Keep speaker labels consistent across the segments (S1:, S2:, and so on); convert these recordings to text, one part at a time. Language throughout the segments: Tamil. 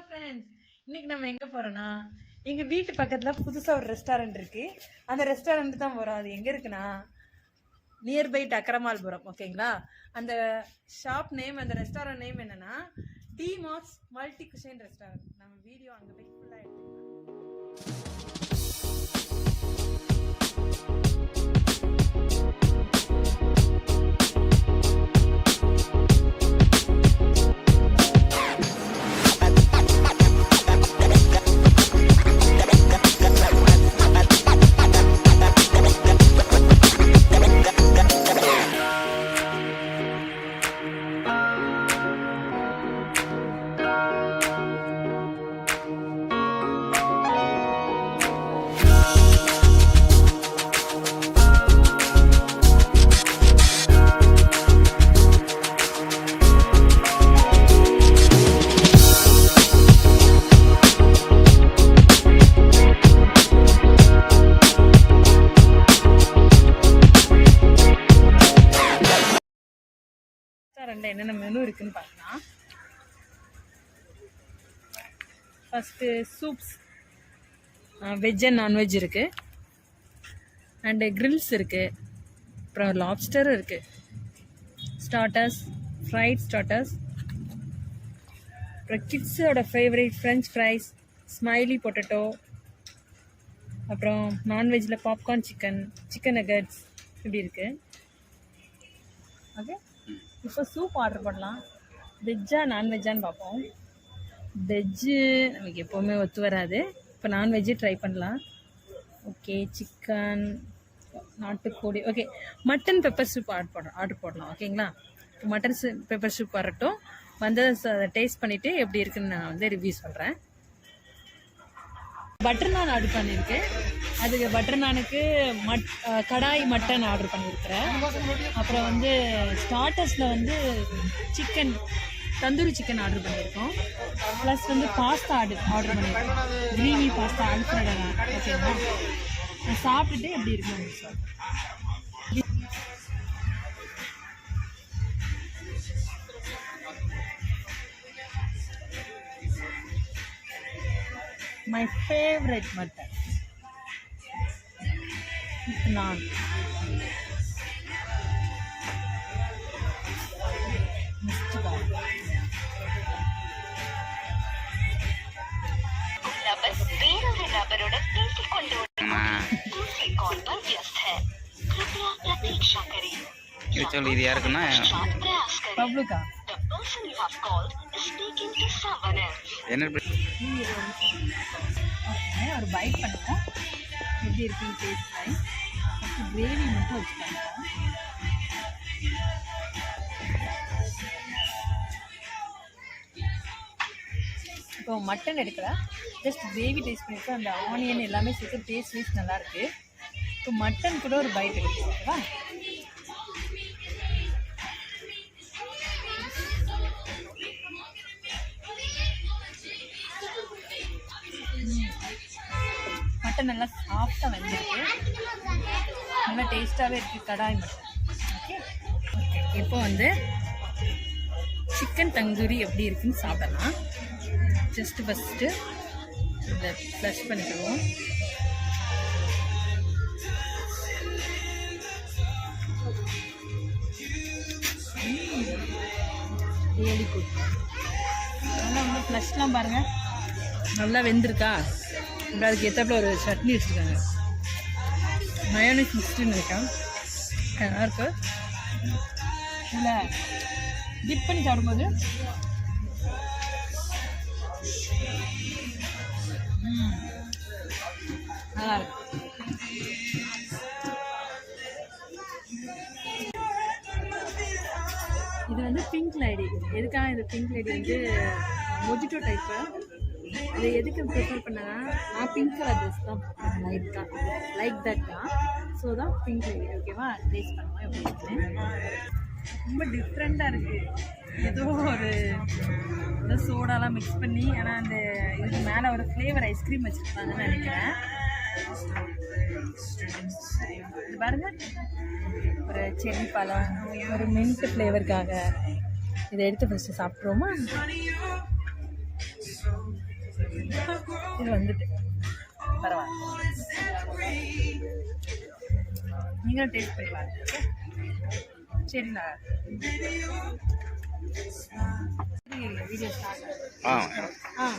S1: ஃப்ரெண்ட்ஸ், இன்னைக்கு நம்ம எங்க போறோம்னா எங்க வீட்டு பக்கத்துல புதுசா ஒரு ரெஸ்டாரண்ட் இருக்கு. அந்த ரெஸ்டாரண்ட் தான் போறோம். அது எங்க இருக்குன்னா நியர்பை டக்கரமால்புரம். ஓகேங்களா? அந்த ஷாப் நேம், அந்த ரெஸ்டாரண்ட் நேம் என்னன்னா T Marks multi cuisine restaurant. நம்ம வீடியோ அங்க போய் ஃபுல்லா எடுத்துக்கலாம். என்னென்ன மெனு இருக்குன்னு பார்க்கலாம். First soups, veg and non veg இருக்கு, அண்ட் கிரில்ஸ் இருக்கு, அப்புறம் லாப்ஸ்டர் இருக்கு, ஸ்டார்டர்ஸ், ஃப்ரைட் ஸ்டார்டர்ஸ், அப்புறம் கிட்ஸோட favourite french fries, smiley potato, அப்புறம் நான்வெஜ்ல பாப்கார்ன் சிக்கன், சிக்கன் நகட்ஸ் இப்படி இருக்கு. ஓகே, இப்போ சூப் ஆர்டர் பண்ணலாம். வெஜ்ஜா நான்வெஜ்ஜான்னு பார்ப்போம். வெஜ்ஜு நமக்கு எப்போவுமே ஒத்து வராது. இப்போ நான்வெஜ்ஜு ட்ரை பண்ணலாம். ஓகே, சிக்கன், நாட்டுக்கோழி. Okay, mutton pepper soup order போடலாம். ஓகேங்களா? இப்போ மட்டன் பெப்பர் சூப் வரட்டும். வந்து டேஸ்ட் பண்ணிவிட்டு எப்படி இருக்குன்னு நான் வந்து ரிவ்யூ சொல்கிறேன். பட்டர் நான் ஆர்டர் பண்ணியிருக்கேன். அதுக்கு பட்டர் நானுக்கு கடாய் மட்டன் ஆர்டர் பண்ணியிருக்கிறேன். அப்புறம் வந்து ஸ்டார்டர்ஸில் வந்து சிக்கன், தந்தூரி சிக்கன் ஆர்டர் பண்ணியிருக்கோம். ப்ளஸ் வந்து பாஸ்தா ஆர்டர் பண்ணியிருக்கோம். Creamy pasta Alfredo. ஓகேங்களா? நான் சாப்பிட்டுட்டு எப்படி இருக்குன்னு sir. My favorite mutton, naan.
S2: இது யாருக்குன்னா
S1: பப்ளுக்கா
S2: என்ன
S1: ஒரு பைட் பண்ணுவோம். எப்படி இருக்குன்னு டேஸ்ட் பண்ணி கிரேவி மட்டும் வச்சு பண்ணுவோம். இப்போ மட்டன் எடுக்கல, ஜஸ்ட் கிரேவி டேஸ்ட் பண்ணிட்டு அந்த ஆனியன் எல்லாமே சேர்த்து டேஸ்ட் வைஸ் நல்லாயிருக்கு. இப்போ மட்டன் கூட ஒரு பைட் எடுக்கலாம். ஓகேவா? மட்டன் நல்லா சாஃப்டாக வெந்திருக்கு, நல்லா டேஸ்ட்டாகவே இருக்குது. கடாய் மட்டன். ஓகே ஓகே, இப்போ வந்து சிக்கன் தந்தூரி எப்படி இருக்குன்னு சாப்பிடலாம். ஜஸ்ட்டு ஃபஸ்ட்டு இதை ஃப்ளஷ் பண்ணிக்குவோம். Really good. நல்லா வந்து ஃப்ளஷ்லாம் பாருங்கள், நல்லா வெந்திருக்கா. இப்போ அதுக்கு ஏற்றாப்புல ஒரு சட்னி வச்சுருக்காங்க. மயோனைஸ் மிக்ஸ்டுன்னு இருக்கேன், நல்லா இருக்கு. இல்லை டிப் பண்ணி சாப்பிடும்போது நல்லா இருக்கு. இது வந்து பிங்க் லேடி. எதுக்காக இது பிங்க் லேடி வந்து மொஜிட்டோ டைப்பு. அது எதுக்கு ப்ரிஃபர் பண்ணனா, நான் பிங்க் கலர் ட்ரெஸ் தான் லைக் தட் தான். ஸோ தான் பிங்க் லேடி. ஓகேவா? டேஸ்ட் பண்ணுவோம் எப்படி இருக்குன்னு. ரொம்ப டிஃப்ரெண்ட்டாக இருக்குது. ஏதோ ஒரு சோடாலாம் மிக்ஸ் பண்ணி, ஆனால் அந்த இதுக்கு மேலே ஒரு ஃப்ளேவர் ஐஸ்கிரீம் வச்சுருக்காங்கன்னு நினைக்கிறேன். இது பாருங்க, ஒரு செரி பழம், ஒரு மின்ட் ஃப்ளேவருக்காக இதை எடுத்து ஃபஸ்ட்டு சாப்பிட்ருவோமா? இது வந்துட்டு பரவாயில்ல, நீங்களும் டேஸ்ட் பண்ணி பாருங்க. சரிண்ணா, வீடியோ ஸ்டார்ட். ஆ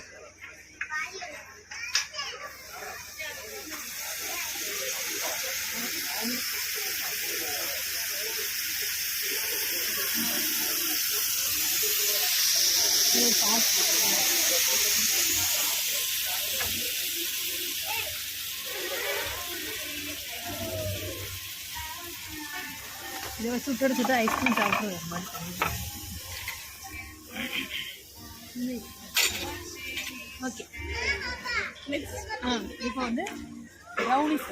S1: இதை வச்சு சுட்டு ஐஸ்கிரீம் சாப்பிடுவோம் மாதிரி. ஓகே, இப்போ வந்து ப்ரௌனிஸ்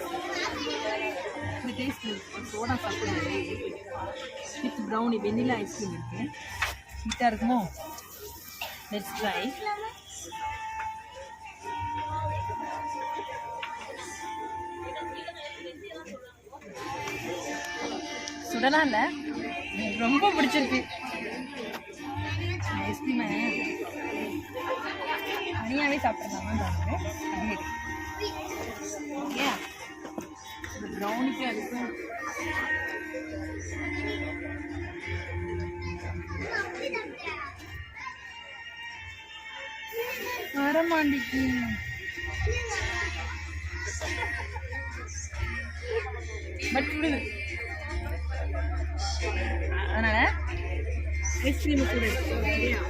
S1: இந்த டேஸ்ட் சோடா சாப்பிடுறது வித் ப்ரௌனி வெண்ணிலா ஐஸ்கிரீம் இருக்கு. ஸ்வீட்டாக இருக்குமோ? Let's try. சுடலாம் இல்லை, ரொம்ப பிடிச்சிருக்கு ஐஸ்கிரீமை. தனியாகவே சாப்பிட்றதாங்க தோணுது. ஓகே, இந்த ப்ரௌனிக்கு அதுக்கும் வரமாண்டிக்கு. பட் விடுது, அதனால ஐஸ்கிரீம் கூட இல்லையா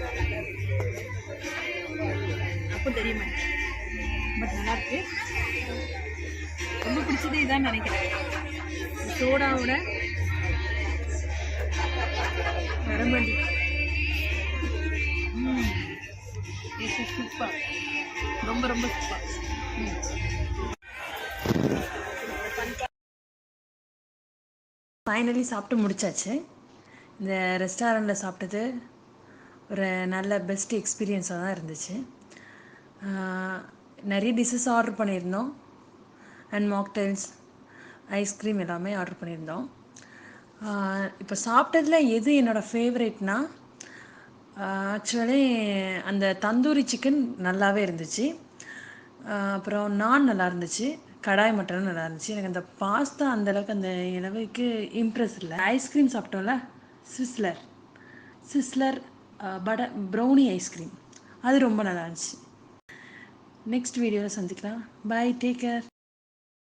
S1: அப்போ தெரியுமா? பட் நல்லா இருக்கு. ரொம்ப பிடிச்சது இதான் நினைக்கிறேன். சோடாவோட வரமாண்டி சூப்பர், ரொம்ப ரொம்ப சூப்பர். ஃபைனலி சாப்பிட்டு முடிச்சாச்சு. இந்த ரெஸ்டாரண்ட்டில் சாப்பிட்டது ஒரு நல்ல பெஸ்ட் எக்ஸ்பீரியன்ஸாக தான் இருந்துச்சு. நிறைய டிஷ்ஷஸ் ஆர்டர் பண்ணியிருந்தோம் அண்ட் மாக்டைல்ஸ், ஐஸ்கிரீம் எல்லாமே ஆர்டர் பண்ணியிருந்தோம். இப்போ சாப்பிட்டதில் எது என்னோடய ஃபேவரேட்னா ஆக்சுவலி அந்த தந்தூரி சிக்கன் நல்லாவே இருந்துச்சு. அப்புறம் நான் நல்லா இருந்துச்சு, கடாய் மட்டனும் நல்லா இருந்துச்சு. எனக்கு அந்த பாஸ்தா அந்தளவுக்கு அந்த அளவுக்கு இம்ப்ரெஸ் இல்லை. ஐஸ்கிரீம் சாப்பிட்டோம்ல, சிஸ்லர் ப்ரௌனி ஐஸ்கிரீம், அது ரொம்ப நல்லா இருந்துச்சு. நெக்ஸ்ட் வீடியோவில் சந்திக்கலாம். Bye, take care.